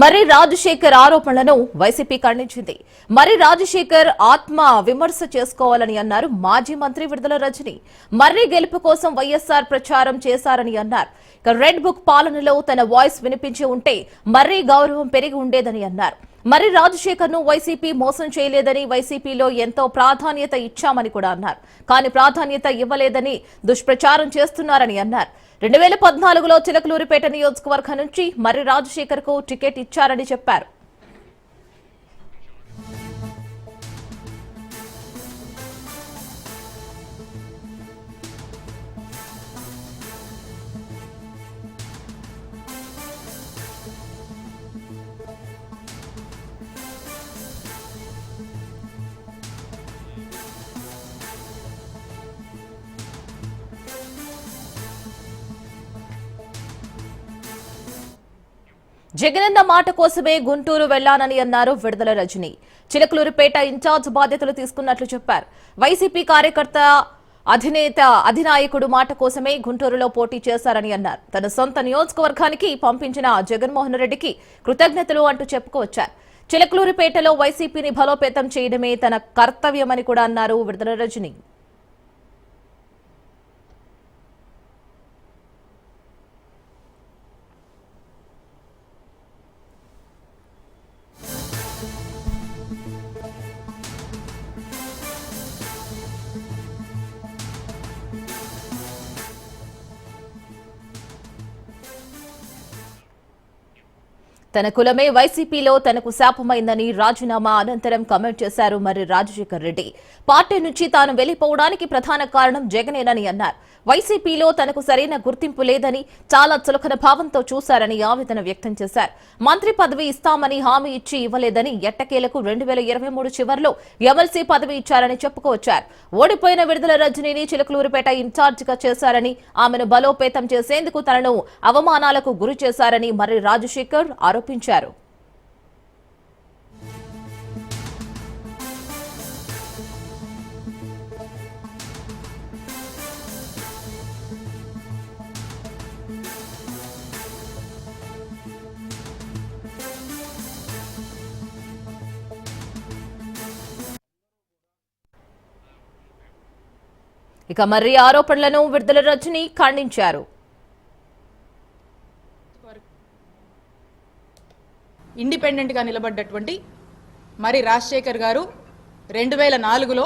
మర్రి రాజశేఖర్ ఆరోపణలను వైసీపీ ఖండించింది. మర్రి రాజశేఖర్ ఆత్మ విమర్శ చేసుకోవాలని అన్నారు మాజీ మంత్రి విడుదల రజని. మర్రి గెలుపు కోసం వైఎస్ఆర్ ప్రచారం చేశారని అన్నారు. రెడ్ బుక్ పాలనలో తన వాయిస్ వినిపించి ఉంటే మర్రి గౌరవం పెరిగి ఉండేదని అన్నారు. మర్రి రాజశేఖర్ ను వైసీపీ మోసం చేయలేదని, వైసీపీలో ఎంతో ప్రాధాన్యత ఇచ్చామని కూడా అన్నారు. కానీ ప్రాధాన్యత ఇవ్వలేదని దుష్ప్రచారం చేస్తున్నారని అన్నారు. 2014లో చిలకలూరిపేట నియోజకవర్గం నుంచి మర్రి రాజశేఖర్ కు టికెట్ ఇచ్చారని చెప్పారు. జగనన్న మాట కోసమే గుంటూరు వెళ్లానని అన్నారు విడుదల రజని. చిలకలూరిపేట ఇన్ఛార్జ్ బాధ్యతలు తీసుకున్నట్లు చెప్పారు. వైసీపీ కార్యకర్త అధినాయకుడు మాట కోసమే గుంటూరులో పోటీ చేశారని అన్నారు. తన సొంత నియోజకవర్గానికి పంపించిన జగన్మోహన్ రెడ్డికి కృతజ్ఞతలు అంటూ చెప్పుకొచ్చారు. చిలకలూరిపేటలో వైసీపీని బలోపేతం చేయడమే తన కర్తవ్యమని కూడా అన్నారు విడుదల రజని. తన కులమే వైసీపీలో తనకు శాపమైందని రాజీనామా అనంతరం కామెంట్ చేశారు మర్రి రాజశేఖర్ రెడ్డి. పార్టీ నుంచి తాను వెళ్లిపోవడానికి ప్రధాన కారణం జగనేనని అన్నారు. వైసీపీలో తనకు సరైన గుర్తింపు లేదని, చాలా చులకన భావంతో చూశారని ఆవేదన వ్యక్తం చేశారు. మంత్రి పదవి ఇస్తామని హామీ ఇచ్చి ఇవ్వలేదని, ఎట్టకేలకు 2023 చివర్లో ఎమ్మెల్సీ పదవి ఇచ్చారని చెప్పుకొచ్చారు. ఓడిపోయిన విడుదల రజనీని చిలకలూరిపేట ఇన్ఛార్జిగా చేశారని, ఆమెను బలోపేతం చేసేందుకు తనను అవమానాలకు గురి చేశారని మర్రి రాజశేఖర్ ఆరోపించారు. ఇక మర్రి ఆరోపణలను విడుదల రజని ఖండించారు. ఇండిపెండెంట్ గా నిలబడ్డటువంటి మర్రి రాజశేఖర్ గారు 2004లో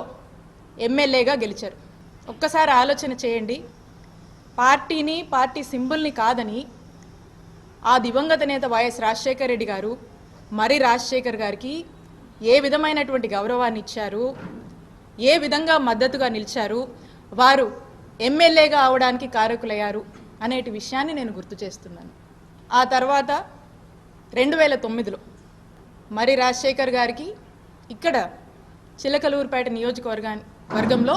ఎమ్మెల్యేగా గెలిచారు. ఒక్కసారి ఆలోచన చేయండి. పార్టీని, పార్టీ సింబల్ని కాదని ఆ దివంగత నేత వైఎస్ రాజశేఖర్ రెడ్డి గారు మర్రి రాజశేఖర్ గారికి ఏ విధమైనటువంటి గౌరవాన్ని ఇచ్చారు, ఏ విధంగా మద్దతుగా నిలిచారు, వారు ఎమ్మెల్యేగా అవడానికి కారకులయ్యారు అనేటి విషయాన్ని నేను గుర్తు చేస్తున్నాను. ఆ తర్వాత 2009లో మర్రి రాజశేఖర్ గారికి ఇక్కడ చిలకలూరిపేట నియోజకవర్గంలో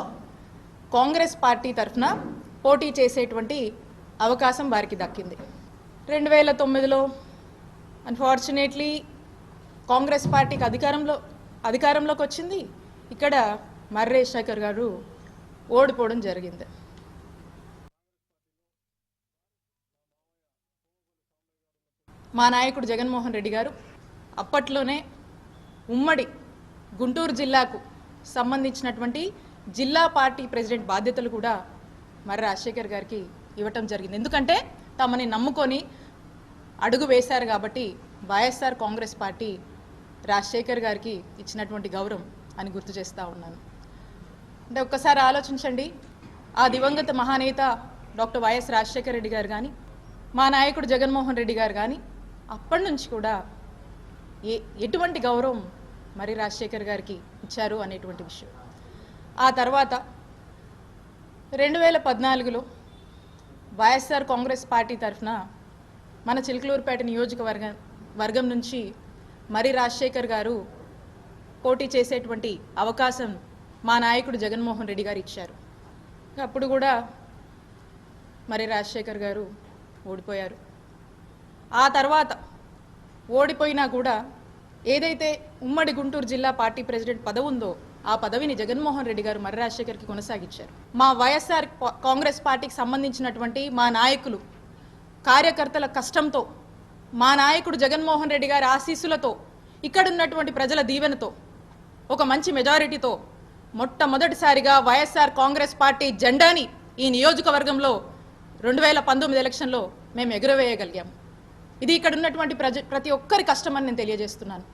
కాంగ్రెస్ పార్టీ తరఫున పోటీ చేసేటువంటి అవకాశం వారికి దక్కింది. 2009లో అన్ఫార్చునేట్లీ కాంగ్రెస్ పార్టీకి అధికారంలోకి వచ్చింది. ఇక్కడ మర్రి రాజశేఖర్ గారు ఓడిపోవడం జరిగింది. మా నాయకుడు జగన్మోహన్ రెడ్డి గారు అప్పట్లోనే ఉమ్మడి గుంటూరు జిల్లాకు సంబంధించినటువంటి జిల్లా పార్టీ ప్రెసిడెంట్ బాధ్యతలు కూడా మర్రి రాజశేఖర్ గారికి ఇవ్వటం జరిగింది. ఎందుకంటే తమని నమ్ముకొని అడుగు వేశారు కాబట్టి వైఎస్ఆర్ కాంగ్రెస్ పార్టీ రాజశేఖర్ గారికి ఇచ్చినటువంటి గౌరవం అని గుర్తు చేస్తూ ఉన్నాను. అంటే ఒక్కసారి ఆలోచించండి. ఆ దివంగత మహానేత డాక్టర్ వైఎస్ రాజశేఖర్ రెడ్డి గారు కానీ, మా నాయకుడు జగన్మోహన్ రెడ్డి గారు కానీ అప్పటి నుంచి కూడా ఎటువంటి గౌరవం మర్రి రాజశేఖర్ గారికి ఇచ్చారు అనేటువంటి విషయం. ఆ తర్వాత 2014లో వైఎస్ఆర్ కాంగ్రెస్ పార్టీ తరఫున మన చిలకలూరిపేట నియోజకవర్గం నుంచి మర్రి రాజశేఖర్ గారు పోటీ చేసేటువంటి అవకాశం మా నాయకుడు జగన్మోహన్ రెడ్డి గారు ఇచ్చారు. అప్పుడు కూడా మర్రి రాజశేఖర్ గారు ఓడిపోయారు. ఆ తర్వాత ఓడిపోయినా కూడా ఏదైతే ఉమ్మడి గుంటూరు జిల్లా పార్టీ ప్రెసిడెంట్ పదవి ఉందో ఆ పదవిని జగన్మోహన్ రెడ్డి గారు మర్రి రాజశేఖర్కి కొనసాగించారు. మా వైఎస్ఆర్ కాంగ్రెస్ పార్టీకి సంబంధించినటువంటి మా నాయకులు కార్యకర్తల కష్టంతో మా నాయకుడు జగన్మోహన్ రెడ్డి గారి ఆశీస్సులతో ఇక్కడ ఉన్నటువంటి ప్రజల దీవెనతో ఒక మంచి మెజారిటీతో మొట్టమొదటిసారిగా వైఎస్ఆర్ కాంగ్రెస్ పార్టీ జెండాని ఈ నియోజకవర్గంలో 2019 ఎలక్షన్లో మేము ఎగురవేయగలిగాము. ఇది ఇక్కడ ఉన్నటువంటి ప్రతి ఒక్కరి కష్టమని నేను తెలియజేస్తున్నాను.